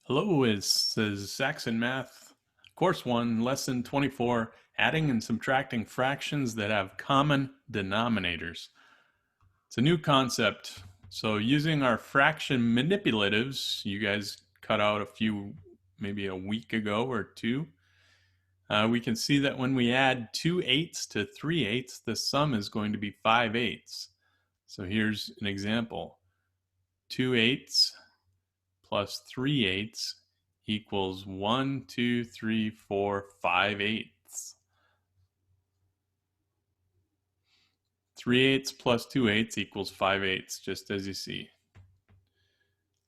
Hello, this is Saxon Math, Course 1, Lesson 24, Adding and Subtracting Fractions that have Common Denominators. It's a new concept. So using our fraction manipulatives, you guys cut out a few, maybe a week ago or two, we can see that when we add 2/8 to 3/8, the sum is going to be 5/8. So here's an example. 2/8 plus 3/8 equals 1, 2, 3, 4, 5/8. 3/8 plus 2/8 equals 5/8, just as you see.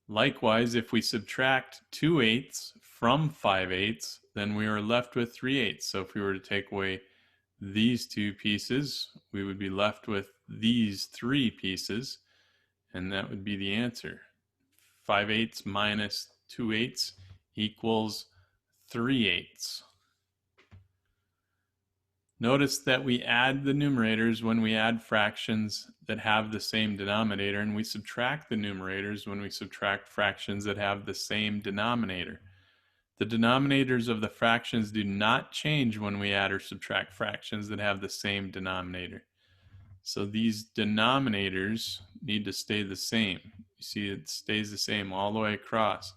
Likewise, if we subtract 2/8 from 5/8, then we are left with 3/8. So if we were to take away these two pieces, we would be left with these three pieces, and that would be the answer. 5/8 minus 2/8 equals 3/8. Notice that we add the numerators when we add fractions that have the same denominator, and we subtract the numerators when we subtract fractions that have the same denominator. The denominators of the fractions do not change when we add or subtract fractions that have the same denominator. So these denominators need to stay the same. You see it stays the same all the way across.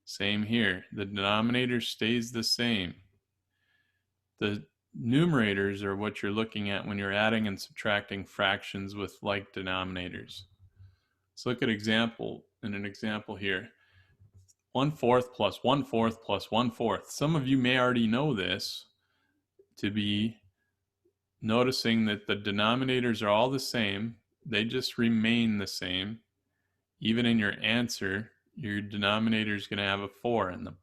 Same here. The denominator stays the same. The numerators are what you're looking at when you're adding and subtracting fractions with like denominators. Let's look at an example here. 1/4 plus 1/4 plus 1/4. Some of you may already know this to be noticing that the denominators are all the same. They just remain the same. Even in your answer, your denominator is going to have a 4 in them.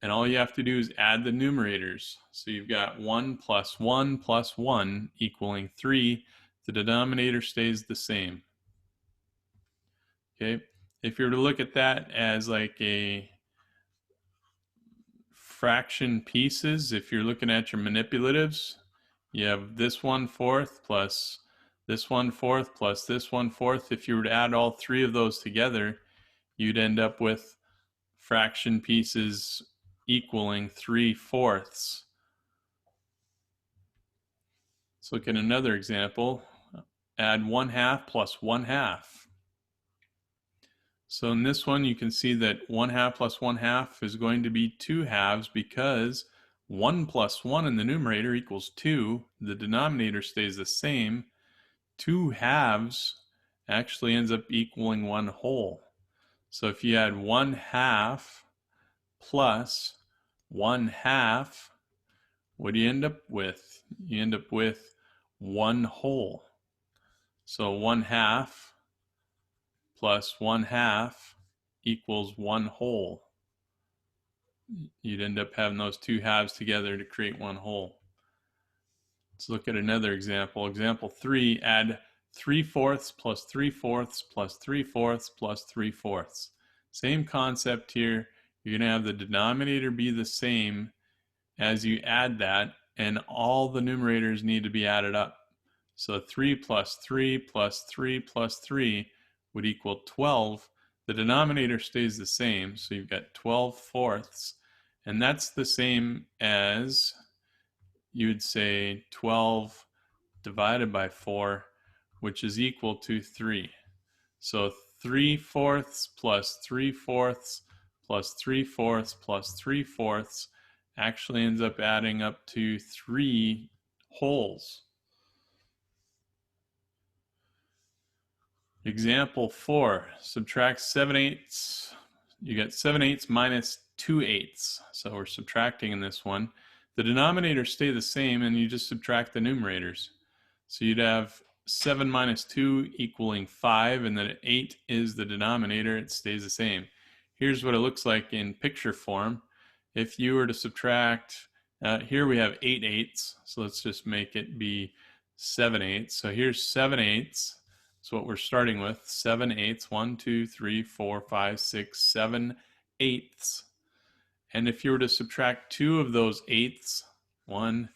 And all you have to do is add the numerators. So you've got 1 plus 1 plus 1 equaling 3. The denominator stays the same. Okay, if you were to look at that as like a fraction pieces, if you're looking at your manipulatives, you have this 1/4 plus this 1/4 plus this 1/4. If you were to add all three of those together, you'd end up with fraction pieces equaling 3/4. Let's look at another example. Add 1/2 plus 1/2. So in this one, you can see that 1/2 plus 1/2 is going to be 2/2 because 1 plus 1 in the numerator equals 2. The denominator stays the same. 2/2 actually ends up equaling 1 whole. So if you add 1/2 plus 1/2, what do you end up with? You end up with 1 whole. So 1/2 plus 1/2 equals 1 whole. You'd end up having those two halves together to create 1 whole. Let's look at another example. Example 3, add 3/4 plus 3/4 plus 3/4 plus 3/4. Same concept here. You're going to have the denominator be the same as you add that, and all the numerators need to be added up. So 3 plus 3 plus 3 plus 3 would equal 12. The denominator stays the same, so you've got 12/4, and that's the same as you would say 12 divided by 4, which is equal to 3. So 3/4 plus 3/4 plus 3/4 plus 3/4 actually ends up adding up to 3 wholes. Example 4, subtract 7/8. You get 7/8 minus 2/8. So we're subtracting in this one. The denominators stay the same, and you just subtract the numerators. So you'd have 7 minus 2 equaling 5, and then 8 is the denominator. It stays the same. Here's what it looks like in picture form. If you were to subtract, here we have 8/8, so let's just make it be 7/8. So here's 7/8. That's what we're starting with. 7/8. 1, 2, 3, 4, 5, 6, 7/8. And if you were to subtract 2 of those 8s, 1,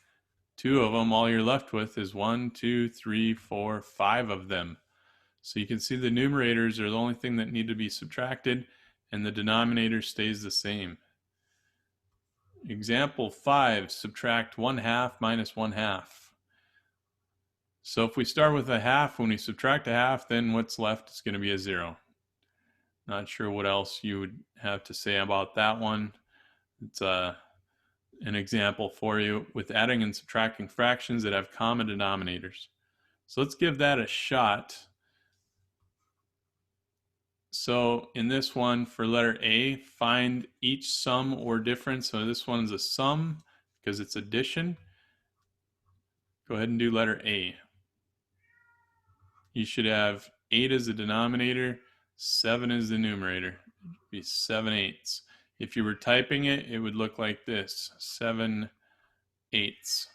2 of them, all you're left with is 1, 2, 3, 4, 5 of them. So you can see the numerators are the only thing that need to be subtracted, and the denominator stays the same. Example 5, subtract 1/2 minus 1/2. So if we start with a half, when we subtract a half, then what's left is going to be a 0. Not sure what else you would have to say about that one. It's an example for you with adding and subtracting fractions that have common denominators. So let's give that a shot. So in this one, for letter A, find each sum or difference. So this one's a sum because it's addition. Go ahead and do letter A. You should have 8 as the denominator, 7 as the numerator. It'd be 7/8. If you were typing it, it would look like this, 7/8.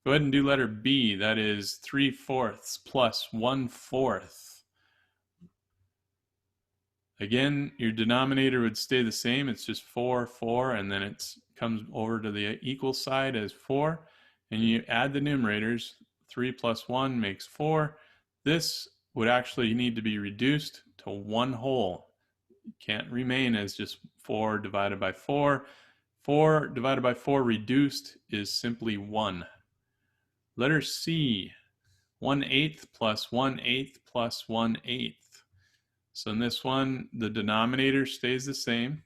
Go ahead and do letter B. That is 3/4 plus 1/4. Again, your denominator would stay the same. It's just 4, 4, and then it comes over to the equal side as 4. And you add the numerators. 3 plus 1 makes 4. This would actually need to be reduced to 1 whole. It can't remain as just 4 divided by 4. 4 divided by 4 reduced is simply 1. Letter C, 1/8 plus 1/8 plus 1/8. So in this one, the denominator stays the same.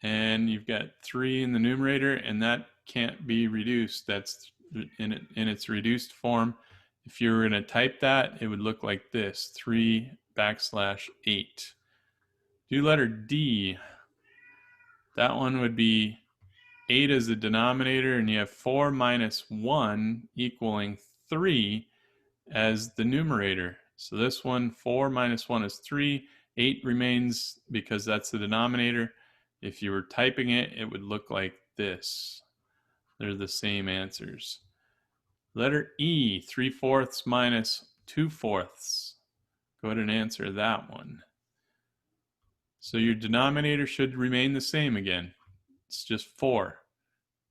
And you've got 3 in the numerator, and that can't be reduced. That's in its reduced form. If you were going to type that, it would look like this, 3/8. Do letter D. That one would be 8 as the denominator, and you have 4 minus 1 equaling 3 as the numerator. So this one, 4 minus 1 is 3. 8 remains because that's the denominator. If you were typing it, it would look like this. They're the same answers. Letter E, 3/4 minus 2/4. Go ahead and answer that one. So your denominator should remain the same again. It's just 4.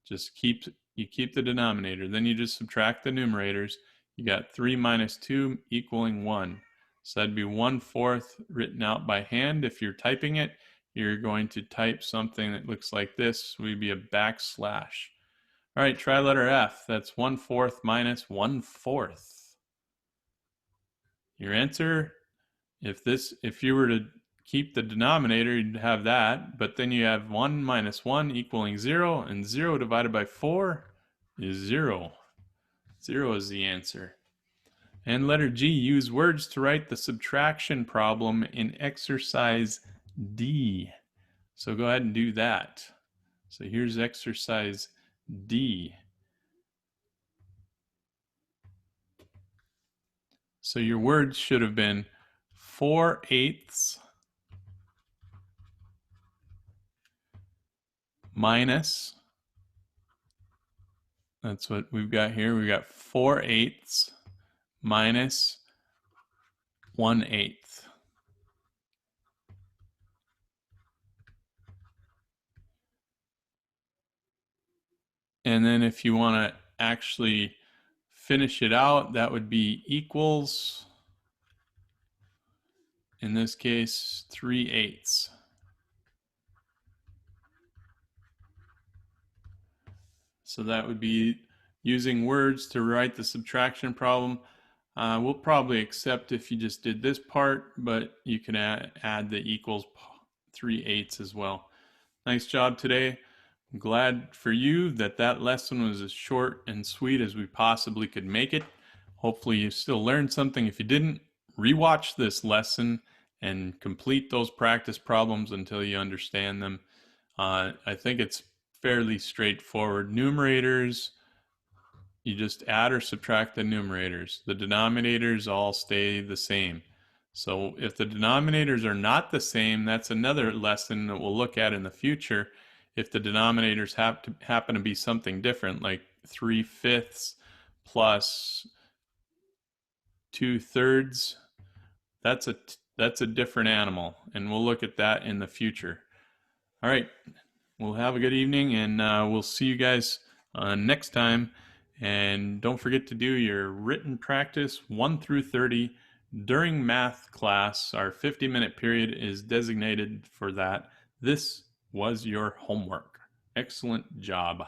Just keep the denominator. Then you just subtract the numerators. You got 3 minus 2 equaling 1. So that'd be 1/4 written out by hand. If you're typing it, you're going to type something that looks like this. It would be a backslash. All right, try letter F. That's 1/4 minus 1/4. Your answer, if you were to keep the denominator, you'd have that, but then you have 1 minus 1 equaling 0, and 0 divided by 4 is 0. 0 is the answer. And letter G, use words to write the subtraction problem in exercise D. So go ahead and do that. So here's exercise D. So your words should have been 4/8 minus, that's what we've got here. We've got 4/8 minus 1/8. And then if you want to actually finish it out, that would be equals, in this case, 3/8. So that would be using words to write the subtraction problem. We'll probably accept if you just did this part, but you can add the equals 3/8 as well. Nice job today. I'm glad for you that lesson was as short and sweet as we possibly could make it. Hopefully you still learned something. If you didn't, rewatch this lesson and complete those practice problems until you understand them. I think it's fairly straightforward. Numerators, you just add or subtract the numerators. The denominators all stay the same. So if the denominators are not the same, that's another lesson that we'll look at in the future. If the denominators happen to be something different, like 3/5 plus 2/3, that's a different animal, and we'll look at that in the future. All right, we'll have a good evening, and we'll see you guys next time. And don't forget to do your written practice 1 through 30 During math class, our 50-minute period is designated for that. This was your homework. Excellent job.